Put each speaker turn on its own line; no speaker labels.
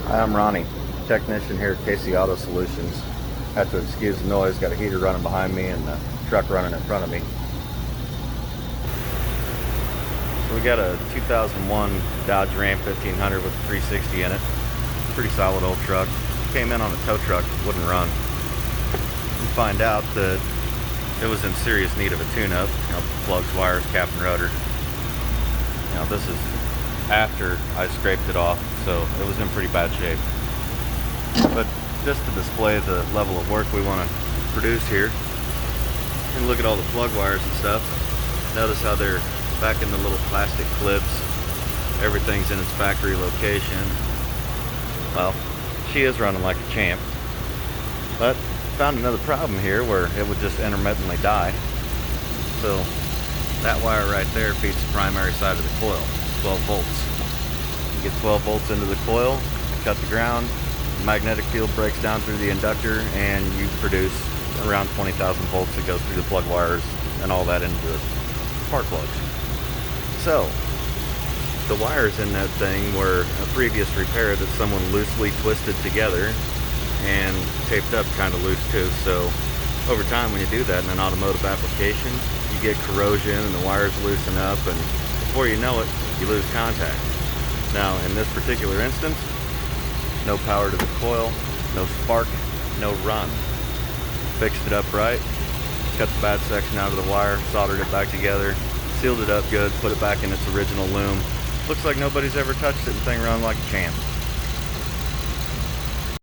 Hi, I'm Ronnie, technician here at Casey Auto Solutions. Have to excuse the noise, got a heater running behind me and a truck running in front of me. So we got a 2001 Dodge Ram 1500 with a 360 in it. Pretty solid old truck. Came in on a tow truck, wouldn't run. We find out that it was in serious need of a tune-up. Plugs, wires, cap and rotor. This is after I scraped it off, so it was in pretty bad shape. But just to display the level of work we want to produce here, and look at all the plug wires and stuff. Notice how they're back in the little plastic clips. Everything's in its factory location. Well, she is running like a champ, but found another problem here where it would just intermittently die. So that wire right there feeds the primary side of the coil, 12 volts. You get 12 volts into the coil, cut the ground, the magnetic field breaks down through the inductor, and you produce around 20,000 volts that goes through the plug wires and all that into the spark plugs. So the wires in that thing were a previous repair that someone loosely twisted together and taped up kind of loose too. So over time, when you do that in an automotive application, you get corrosion and the wires loosen up, and before you know it, you lose contact. Now in this particular instance, no power to the coil, no spark, no run. Fixed it up right, cut the bad section out of the wire, soldered it back together, sealed it up good, put it back in its original loom. Looks like nobody's ever touched it, and the thing run like a champ.